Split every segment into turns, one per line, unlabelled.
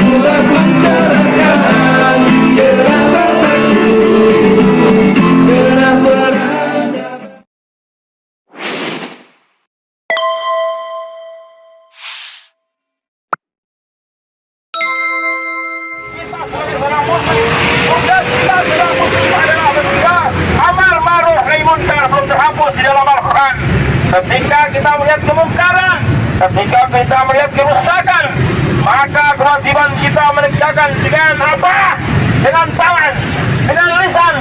kita bicarakan cerah bersatu, cerah beradab.
Amar ma'ruf nahi munkar belum terhapus di dalam Al-Quran. Ketika kita melihat kemungkaran, ketika kita melihat kerusakan, maka kewajiban kita menegakkan dengan apa? Dengan tangan, dengan lisan,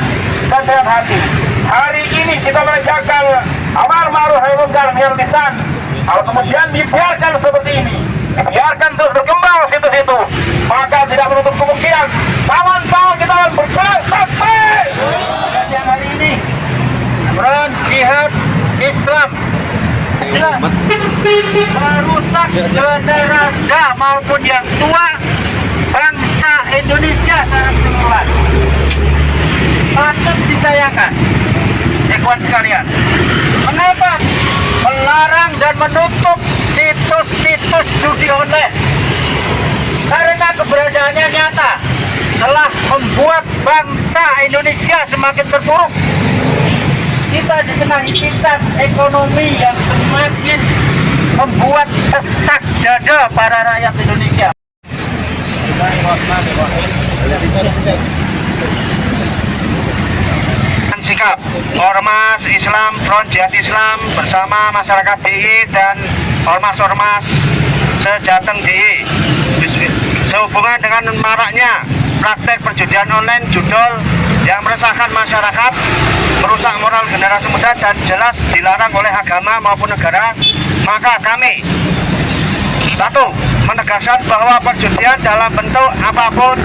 dan dengan hati. Hari ini kita menegakkan amar ma'ruf nahi munkar dengan lisan. Kalau kemudian dibiarkan seperti ini, biarkan terus berkembang situ-situ, maka tidak menutup kemungkinan tangan-tangan kita akan bergerak sampai yang hari ini front jihad Islam merusak generasi maupun yang tua bangsa Indonesia secara keseluruhan. Patut disayangkan, ikhwan sekalian. Mengapa melarang dan menutup situs-situs judi online? Karena keberadaannya nyata telah membuat bangsa Indonesia semakin terpuruk. Kita di tengah hitam ekonomi yang semakin membuat sesak dada para rakyat Indonesia. Sikap Ormas Islam Front Jihad Islam bersama masyarakat DIY dan ormas-ormas sejateng DIY sehubungan dengan maraknya praktek perjudian online judul yang meresahkan masyarakat, merusak moral generasi muda dan jelas dilarang oleh agama maupun negara, maka kami satu, menegaskan bahwa perjudian dalam bentuk apapun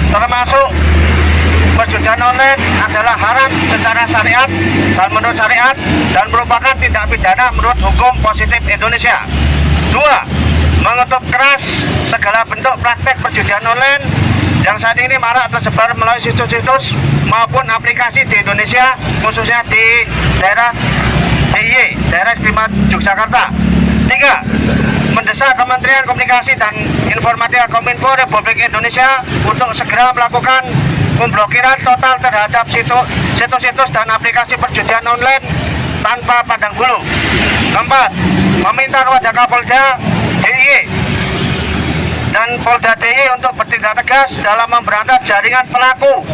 termasuk perjudian online adalah haram secara syariat dan menurut syariat dan merupakan tindak pidana menurut hukum positif Indonesia. Dua, mengutuk keras segala bentuk praktek perjudian online yang saat ini marak tersebar melalui situs-situs maupun aplikasi di Indonesia, khususnya di daerah DIY, daerah istimewa Yogyakarta. Tiga, mendesak Kementerian Komunikasi dan Informatika Kominfo Republik Indonesia untuk segera melakukan pemblokiran total terhadap situs-situs dan aplikasi perjudian online tanpa pandang bulu. Keempat, meminta kepada Kapolda DIY dan Polda DIY untuk bertindak tegas dalam memberantas jaringan pelaku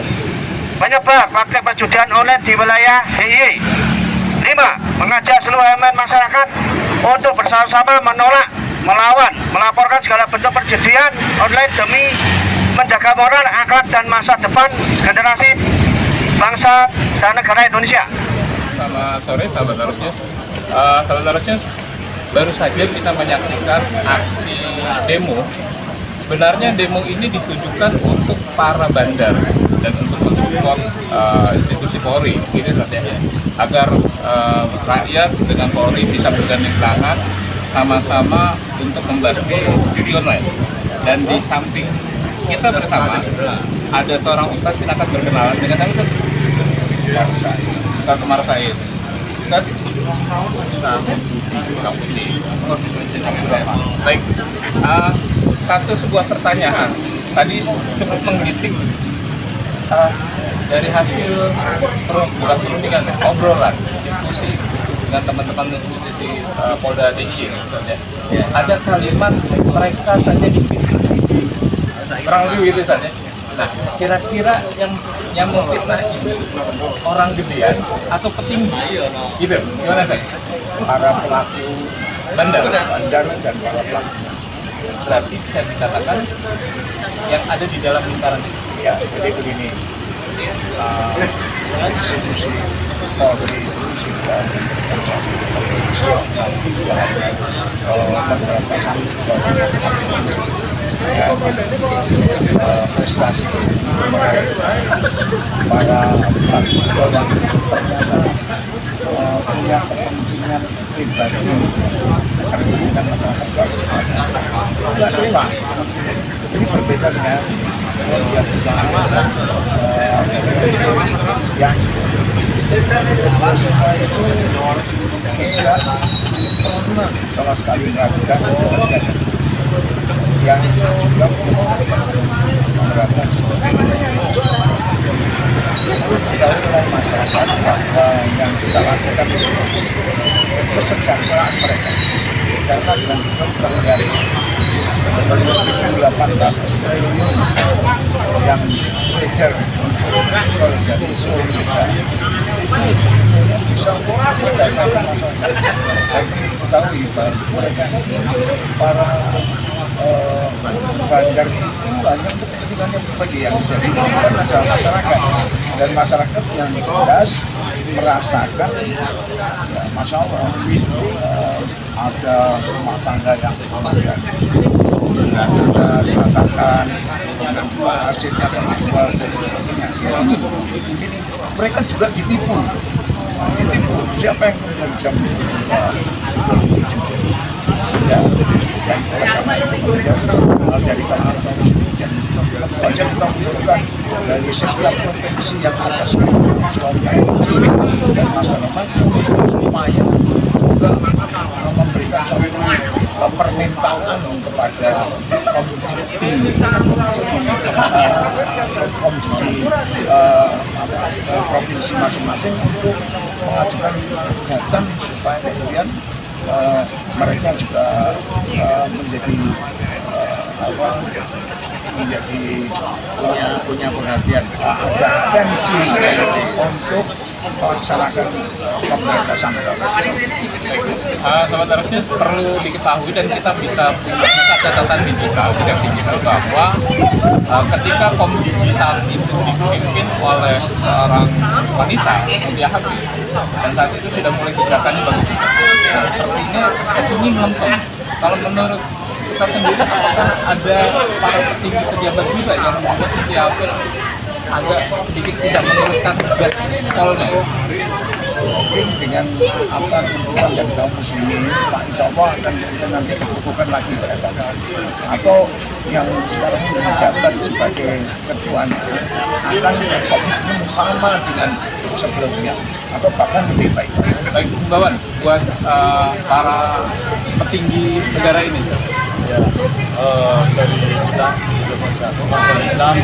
penyebar praktek perjudian online di wilayah DIY. 5. Mengajak seluruh elemen masyarakat untuk bersama-sama menolak, melawan, melaporkan segala bentuk perjudian online demi menjaga moral, akhlak, dan masa depan generasi bangsa dan negara Indonesia.
Selamat sore sahabat Arusnews. Sahabat Arusnews, baru saja kita menyaksikan aksi demo. Sebenarnya demo ini ditujukan untuk para bandar dan untuk mensupport institusi Polri, gitu saja, agar rakyat dengan Polri bisa bergandeng tangan sama-sama untuk membasmi judi online. Dan di samping kita bersama ada seorang ustadz, kita akan berkenalan dengan kami, Ustadz Umar Said. Kan? Baik, sebuah pertanyaan tadi cukup menggelitik dari hasil perundingan, obrolan, diskusi dengan teman-teman di Polda DIY. Ada kalimat mereka saja difitnah, kurang lebih gitu saja. Nah, kira-kira yang memfitnah itu orang gedean atau petinggi, gitu? Gimana Pak?
Para pelaku
Bandar
dan para pelaku.
Berarti bisa dikatakan yang ada di dalam lingkaran itu.
Ya, jadi begini, institusi Polri itu sudah menjadi profesional di dalam pemberantasan prestasi para pelaku yang ternyata punya kepentingan pribadi, kepentingan masyarakat nggak terima. Ini berbeda dengan jihad Islam yang semua itu tidak pernah sama sekali melakukan pekerjaan yang juga 800 triliun yang beredar untuk dari seluruh Indonesia ini sebenarnya bisa untuk kesejahteraan masyarakat. Dan diketahui bahwa mereka para bandar itu hanya untuk kepentingannya pribadi, yang jadi korban adalah masyarakat, dan masyarakat yang jelas merasakan ya, Masya Allah ada rumah tangga yang kemudian ada diratakan, kemudian juga asetnya terjual dan sebagainya. Ini mereka juga ditipu. Siapa yang kemudian bisa menjadi ya, dan oleh karena itu kemudian dari kalangan dan wajib kita butuhkan dari setiap provinsi yang ada dan masyarakat supaya juga memberikan suatu permintaan kepada komoditi provinsi masing-masing untuk mengajukan gugatan supaya kemudian mereka juga menjadi punya perhatian, ada atensi untuk melaksanakan pemberantasan terorisme.
Sahabat terorisme perlu diketahui dan kita bisa punya catatan digital bahwa ketika Komdiji saat itu dipimpin oleh seorang wanita, Mutia Hafiz, dan saat itu sudah mulai gerakannya bagus. Nah, sepertinya kesini melempem. Kalau menurut Ustaz sendiri, apakah ada para petinggi pejabat juga yang membuat Mutia Hafiz agak sedikit tidak meneruskan tugas polnya?
Mungkin dengan apa tuntutan dari kaum muslimin, Pak Insya Allah akan nanti dikukuhkan lagi mereka, atau yang sekarang menjabat sebagai ketuanya akan komitmen sama dengan sebelumnya atau bahkan lebih baik.
Baik, himbauan buat para petinggi negara ini.
Ya, dari kita umat Islam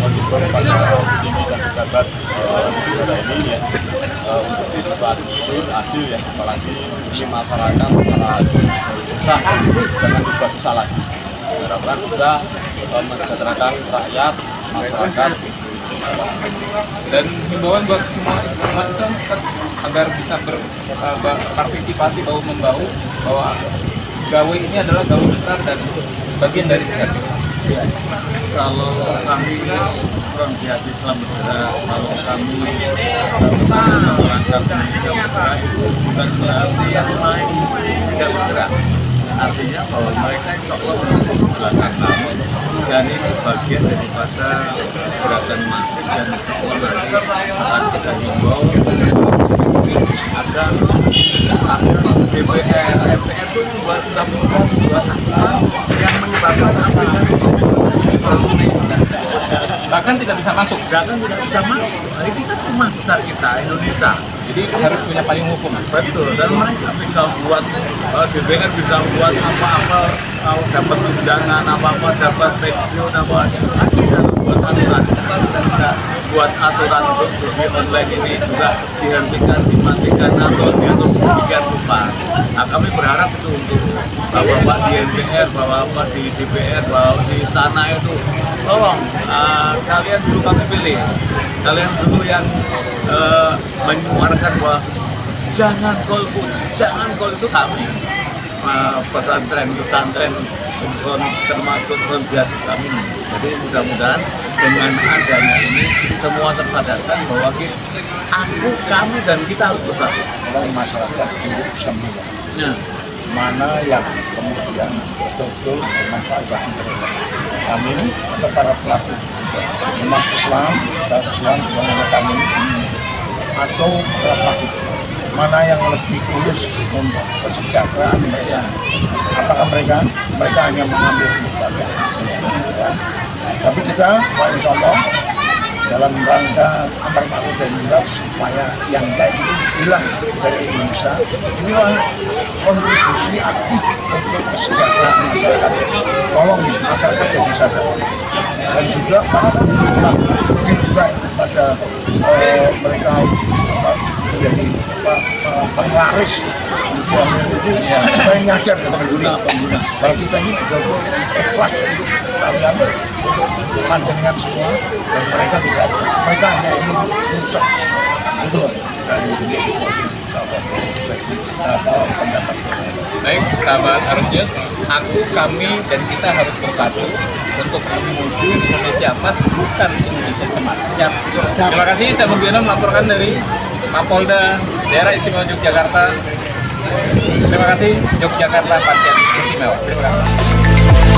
mendukung pada petinggi dan pejabat negara ini ya, untuk disebut adil ya, apalagi ini masyarakat secara susah, jangan dibuat susah lagi. Harapkan bisa mensejahterakan rakyat, masyarakat.
Dan himbauan buat semua umat Islam agar bisa berpartisipasi bahu-membahu, bahwa gawe ini adalah gawe besar dan bagian dari jihad.
Ya, kalau kami Front Jihad Islam bergerak, kalau kami bersama masyarakat Indonesia bergerak, itu bukan berarti yang lain tidak bergerak. Artinya bahwa mereka insya Allah berhasil di belakang kami, dan ini bagian daripada gerakan masif, dan insya Allah nanti akan kita himbau agar DPR, MPR itu buat undang-undang, buat aturan yang menyebabkan aplikasi
Bahkan tidak bisa masuk.
bahkan tidak bisa masuk. Nah, ini kan rumah besar kita, Indonesia.
Jadi harus punya payung hukum.
Betul, dan mereka bisa buat, DPR bisa buat apa-apa, kalau dapat undangan, apa-apa dapat pensiun, apa bisa buat aturan. Kita bisa buat aturan untuk judi online ini juga dihentikan, dimatikan, atau diatur sedemikian rupa. Nah, kami berharap itu untuk Bapak di MPR, Bapak di DPR, Bapak di istana itu, tolong kalian dulu kami pilih, kalian dulu yang menyuarakan bahwa jangan golput, jangan golput itu kami. Pesantren termasuk Front Jihad Islam ini. Jadi mudah-mudahan dengan adanya ini semua tersadarkan bahwa kami dan kita harus bersatu.
Kalau masyarakat untuk bisa melihat mana yang kemudian betul-betul bermanfaat bagi mereka. Kami atau para pelaku umat Islam, saat Islam kepada kami, atau para pelaku mana yang lebih tulus untuk kesejahteraan mereka. Apakah mereka hanya mengambil kebijakan? Ya. Tapi kita, insya Allah, dalam rangka amar ma'ruf nahi munkar supaya yang kayak gitu hilang dari Indonesia. Inilah kontribusi aktif untuk kesejahteraan masyarakat. Tolong masyarakat jadi sadar, dan juga para pelaku juga pada mereka menjadi penglaris diambil itu supaya nyadar ke pengguna bahwa kita ini betul-betul ikhlas untuk kalian, untuk panjenengan semua, dan mereka tidak ikhlas, mereka hanya ingin rusak. Betul, kita ingin kalau pendapat.
Baik, sahabat Arus, kami dan kita harus bersatu untuk menuju Indonesia emas, bukan Indonesia cemas. Siap. Terima kasih, saya Mugiono melaporkan dari Mapolda Daerah Istimewa Yogyakarta. Terima kasih, Yogyakarta Panjang Istimewa. Terima kasih.